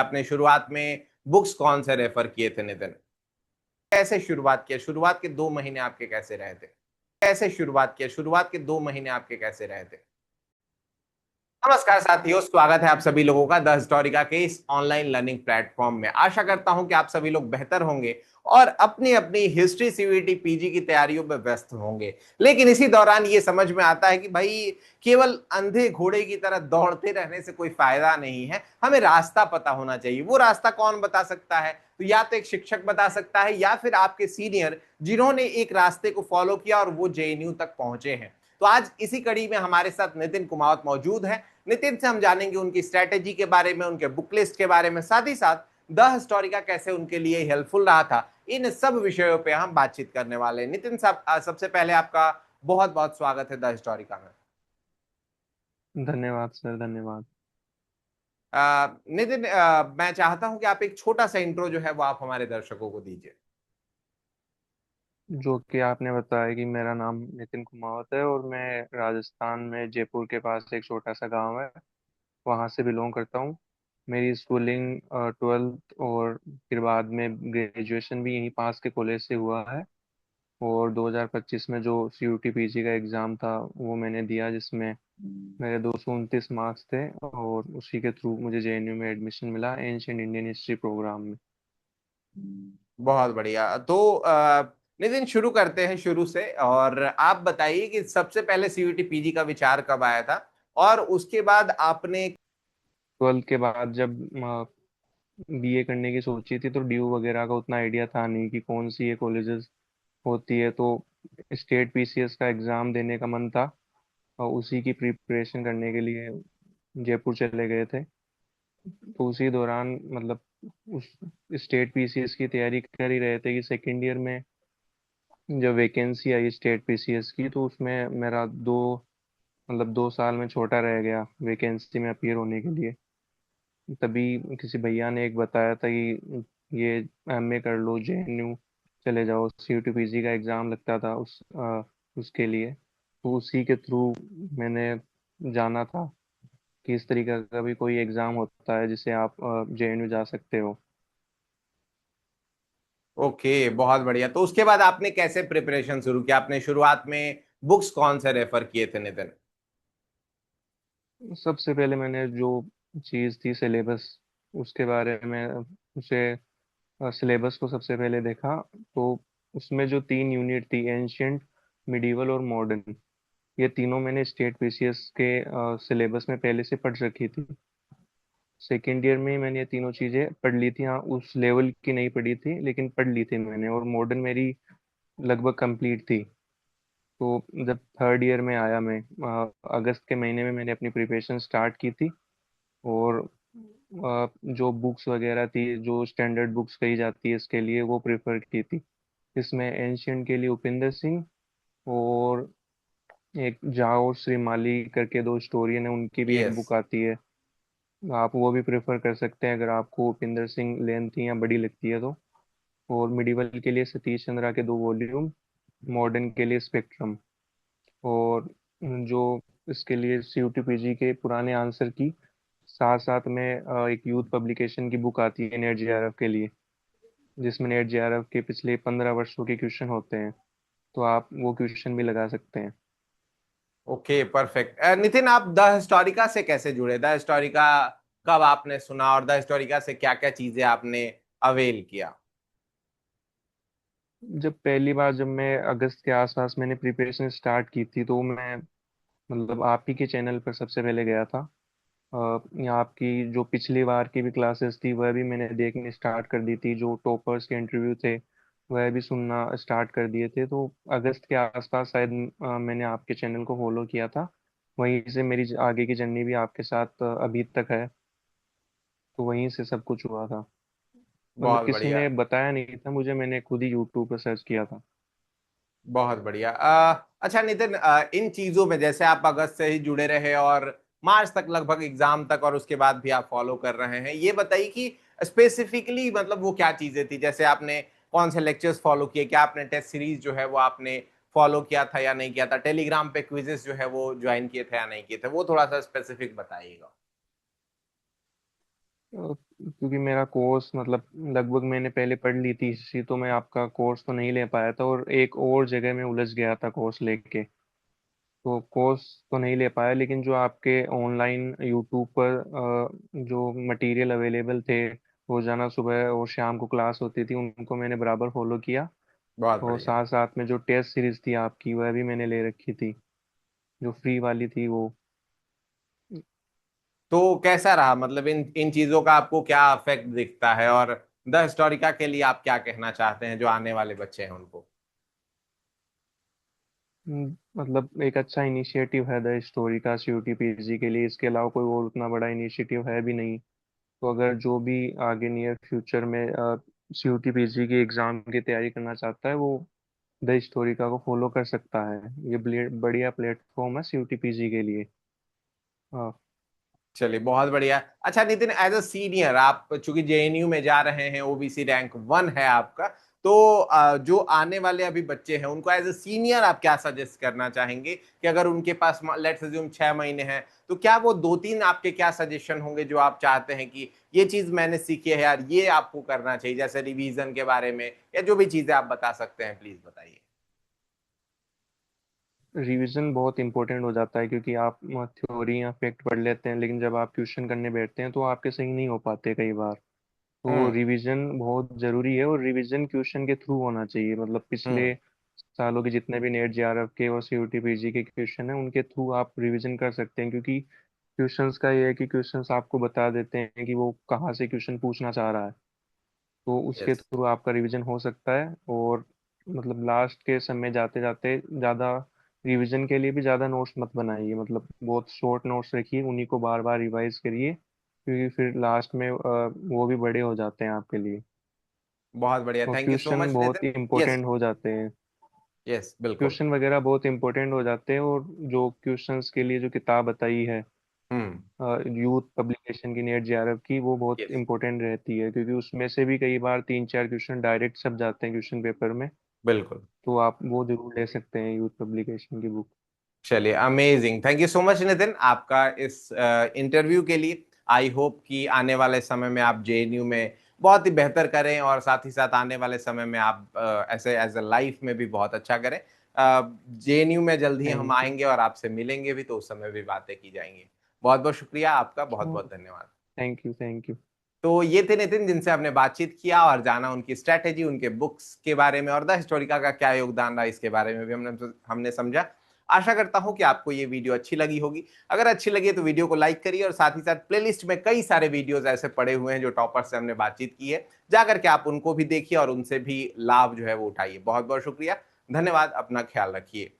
आपने शुरुआत में बुक्स कौन से रेफर किए थे नितिन? कैसे शुरुआत किया? शुरुआत के 2 महीने आपके कैसे रहे थे? कैसे शुरुआत किया? शुरुआत के 2 महीने आपके कैसे रहे थे? नमस्कार साथियों, स्वागत है आप सभी लोगों का द हिस्टोरिका के इस ऑनलाइन लर्निंग प्लेटफॉर्म में। आशा करता हूं कि आप सभी लोग बेहतर होंगे और अपनी अपनी हिस्ट्री सीवीटी पीजी की तैयारियों में व्यस्त होंगे। लेकिन इसी दौरान ये समझ में आता है कि भाई केवल अंधे घोड़े की तरह दौड़ते रहने से कोई फायदा नहीं है, हमें रास्ता पता होना चाहिए। वो रास्ता कौन बता सकता है? तो या तो एक शिक्षक बता सकता है या फिर आपके सीनियर जिन्होंने एक रास्ते को फॉलो किया और वो जेएनयू तक पहुंचे हैं। तो आज इसी कड़ी में हमारे साथ नितिन कुमावत मौजूद है। नितिन से हम जानेंगे उनकी स्ट्रेटेजी के बारे में, उनके बुक लिस्ट के बारे में, साथ ही साथ द हिस्टोरिका कैसे उनके लिए हेल्पफुल रहा था। इन सब विषयों पे हम बातचीत करने वाले हैं। नितिन साहब, सबसे पहले आपका बहुत बहुत स्वागत है द हिस्टोरिका में। धन्यवाद सर, धन्यवाद। नितिन, मैं चाहता हूं कि आप एक छोटा सा इंट्रो जो है वो आप हमारे दर्शकों को दीजिए। जो कि आपने बताया कि मेरा नाम नितिन कुमावत है और मैं राजस्थान में जयपुर के पास एक छोटा सा गांव है, वहाँ से बिलोंग करता हूँ। मेरी स्कूलिंग 12th और फिर बाद में ग्रेजुएशन भी यहीं पास के कॉलेज से हुआ है। और 2025 में जो सीयूटी पीजी का एग्ज़ाम था वो मैंने दिया, जिसमें मेरे 229 मार्क्स थे और उसी के थ्रू मुझे जेएनयू में एडमिशन मिला एंशियंट इंडियन हिस्ट्री प्रोग्राम में। बहुत बढ़िया। तो नितिन, शुरू करते हैं शुरू से, और आप बताइए कि सबसे पहले सीयूटी पीजी का विचार कब आया था और उसके बाद आपने। 12th के बाद जब बीए करने की सोची थी तो ड्यू वगैरह का उतना आइडिया था नहीं कि कौन सी ये कॉलेजेस होती है, तो स्टेट पीसीएस का एग्ज़ाम देने का मन था और उसी की प्रिपरेशन करने के लिए जयपुर चले गए थे। तो उसी दौरान मतलब उस स्टेट पीसीएस की तैयारी कर ही रहे थे कि सेकेंड ईयर में जब वैकेंसी आई स्टेट पीसीएस की, तो उसमें मेरा 2 साल में छोटा रह गया वैकेंसी में अपीयर होने के लिए। तभी किसी भैया ने एक बताया था कि ये एमए कर लो, जेएनयू चले जाओ, सीयूटी पीजी का एग्ज़ाम लगता था उसके लिए। तो उसी के थ्रू मैंने जाना था कि इस तरीके का भी कोई एग्ज़ाम होता है जिससे आप जेएनयू जा सकते हो। ओके, बहुत बढ़िया। तो उसके बाद आपने कैसे प्रिपरेशन शुरू किया? आपने शुरुआत में बुक्स कौन से रेफर किए थे नितिन? सबसे पहले मैंने जो चीज़ थी सिलेबस, उसके बारे में उसे सिलेबस को सबसे पहले देखा। तो उसमें जो 3 यूनिट थी, एंशियंट, मिडीवल और मॉडर्न, ये तीनों मैंने स्टेट पीसीएस के सिलेबस में पहले से पढ़ रखी थी। सेकेंड ईयर में ही मैंने ये तीनों चीज़ें पढ़ ली थी। हाँ, उस लेवल की नहीं पढ़ी थी लेकिन पढ़ ली थी मैंने, और मॉडर्न मेरी लगभग कंप्लीट थी। तो जब थर्ड ईयर में आया मैं, अगस्त के महीने में मैंने अपनी प्रिपरेशन स्टार्ट की थी। और जो बुक्स वगैरह थी, जो स्टैंडर्ड बुक्स कही जाती है इसके लिए, वो प्रेफर की थी। इसमें एंशियंट के लिए उपिंदर सिंह और एक जाओ श्रीमाली करके दो स्टोरियन है, उनकी भी एक यस। बुक आती है। आप वो भी प्रेफर कर सकते हैं अगर आपको उपिंदर सिंह लेंथी या बड़ी लगती है तो। और मिडिवल के लिए सतीश चंद्रा के 2 वॉल्यूम, मॉडर्न के लिए स्पेक्ट्रम। और जो इसके लिए सीयूटी पीजी के पुराने आंसर की साथ साथ में एक यूथ पब्लिकेशन की बुक आती है नेट जेआरएफ के लिए, जिसमें नेट जेआरएफ के पिछले 15 वर्षों के क्वेश्चन होते हैं, तो आप वो क्वेश्चन भी लगा सकते हैं। Okay, perfect. नितिन, आप द हिस्टोरिका से कैसे जुड़े? द हिस्टोरिका कब आपने सुना और द हिस्टोरिका से क्या क्या चीजें आपने अवेल किया? जब पहली बार जब मैं अगस्त के आसपास मैंने प्रिपरेशन स्टार्ट की थी, तो मैं मतलब आप ही के चैनल पर सबसे पहले गया था। यहाँ आपकी जो पिछली बार की भी क्लासेस थी वह भी मैंने देखनी स्टार्ट कर दी थी, जो टॉपर्स के इंटरव्यू थे वह भी सुनना स्टार्ट कर दिए थे। तो अगस्त के आसपास शायद मैंने आपके चैनल को फॉलो किया था। वहीं से मेरी आगे की जर्नी भी आपके साथ अभी तक है। तो वहीं से सब कुछ हुआ था। मतलब बहुत किसी बढ़िया। ने बताया नहीं था मुझे, मैंने खुद ही यूट्यूब पर सर्च किया था। बहुत बढ़िया। अच्छा नितिन, इन चीजों में जैसे आप अगस्त से ही जुड़े रहे और मार्च तक लगभग एग्जाम तक, और उसके बाद भी आप फॉलो कर रहे हैं, ये बताइए कि स्पेसिफिकली मतलब वो क्या चीजें थी? जैसे आपने कौन से लेक्चर्स फॉलो किए? क्या आपने टेस्ट सीरीज जो है वो आपने फॉलो किया था या नहीं किया था? टेलीग्राम पे क्विजेस जो है वो ज्वाइन किए थे या नहीं किए थे? वो थोड़ा सा स्पेसिफिक बताइएगा। क्योंकि मेरा कोर्स मतलब लगभग मैंने पहले पढ़ ली थी हिस्ट्री, तो मैं आपका कोर्स तो नहीं ले पाया था और एक और जगह में उलझ गया था कोर्स लेके, तो कोर्स तो नहीं ले पाया। लेकिन जो आपके ऑनलाइन यूट्यूब पर जो मटेरियल अवेलेबल थे, रोजाना सुबह और शाम को क्लास होती थी, उनको मैंने बराबर फॉलो किया। बहुत और बढ़िया। साथ साथ में जो टेस्ट सीरीज थी आपकी, वह भी मैंने ले रखी थी, जो फ्री वाली थी वो। तो कैसा रहा, मतलब इन इन चीजों का आपको क्या इफेक्ट दिखता है, और द हिस्टोरिका के लिए आप क्या कहना चाहते हैं जो आने वाले बच्चे हैं उनको? मतलब एक अच्छा इनिशिएटिव है द स्टोरी का सीयूटी पीजी के लिए, इसके अलावा कोई और उतना बड़ा इनिशिएटिव है भी नहीं। तो अगर जो भी आगे नियर फ्यूचर में सीयूटी पीजी की एग्जाम की तैयारी करना चाहता है, वो द स्टोरिका को फॉलो कर सकता है। ये बढ़िया प्लेटफॉर्म है सीयूटी पीजी के लिए। हाँ। चलिए बहुत बढ़िया। अच्छा नितिन, एज अ सीनियर, आप चूंकि जेएनयू में जा रहे हैं, ओबीसी रैंक 1 है आपका, तो जो आने वाले अभी बच्चे हैं उनको एज अ सीनियर आप क्या सजेस्ट करना चाहेंगे कि अगर उनके पास लेट्स अज्यूम 6 महीने हैं, तो क्या वो दो तीन आपके क्या सजेशन होंगे जो आप चाहते हैं कि ये चीज मैंने सीखी है यार, ये आपको करना चाहिए, जैसे रिवीजन के बारे में या जो भी चीजें आप बता सकते हैं, प्लीज बताइए। रिवीजन बहुत इंपॉर्टेंट हो जाता है, क्योंकि आप थ्योरी या फैक्ट पढ़ लेते हैं, लेकिन जब आप क्वेश्चन करने बैठते हैं तो आपके सही नहीं हो पाते कई बार। तो हम्म। रिवीजन बहुत जरूरी है, और रिवीजन क्वेश्चन के थ्रू होना चाहिए। मतलब हम्म। पिछले सालों के जितने भी नेट जेआरएफ के और सीयूटी पीजी के क्वेश्चन हैं, उनके थ्रू आप रिवीजन कर सकते हैं। क्योंकि क्वेश्चंस का ये है कि क्वेश्चंस आपको बता देते हैं कि वो कहाँ से क्वेश्चन पूछना चाह रहा है, तो उसके यस। थ्रू आपका रिवीजन हो सकता है। और मतलब लास्ट के समय जाते जाते ज़्यादा रिवीजन के लिए भी ज़्यादा नोट्स मत बनाइए, मतलब बहुत शॉर्ट नोट्स रखिए, उन्हीं को बार बार रिवाइज करिए, क्योंकि फिर लास्ट में वो भी बड़े हो जाते हैं आपके लिए। बहुत बढ़िया, और thank you so question much बहुत नितिन। यस। इंपॉर्टेंट हो जाते हैं। यस बिल्कुल। क्वेश्चन वगैरह बहुत इंपॉर्टेंट हो जाते हैं, और जो क्वेश्चंस के लिए जो किताब बताई है हम्म। यूथ पब्लिकेशन की, नेट जेआरएफ की, वो बहुत यस इंपॉर्टेंट रहती है, क्योंकि उसमें से भी कई बार तीन चार क्वेश्चन डायरेक्ट सब जाते हैं क्वेश्चन पेपर में। बिल्कुल। तो आप वो जरूर ले सकते हैं, यूथ पब्लिकेशन की बुक। चलिए amazing, thank you so much Nitin आपका इस इंटरव्यू के लिए। आई होप कि आने वाले समय में आप जेएनयू में बहुत ही बेहतर करें, और साथ ही साथ आने वाले समय में आप ऐसे एज अ लाइफ में भी बहुत अच्छा करें। जेएनयू में जल्दी ही हम थैंक यू। आएंगे और आपसे मिलेंगे भी, तो उस समय भी बातें की जाएंगी। बहुत बहुत शुक्रिया आपका, बहुत बहुत धन्यवाद। Thank you. Thank you. तो ये थे नितिन जिनसे हमने बातचीत किया और जाना उनकी स्ट्रैटेजी, उनके बुक्स के बारे में, और द हिस्टोरिका का क्या योगदान रहा इसके बारे में भी हमने समझा। आशा करता हूं कि आपको ये वीडियो अच्छी लगी होगी। अगर अच्छी लगी है तो वीडियो को लाइक करिए, और साथ ही साथ प्लेलिस्ट में कई सारे वीडियोस ऐसे पड़े हुए हैं जो टॉपर से हमने बातचीत की है, जाकर के आप उनको भी देखिए और उनसे भी लाभ जो है वो उठाइए। बहुत बहुत शुक्रिया, धन्यवाद, अपना ख्याल रखिए।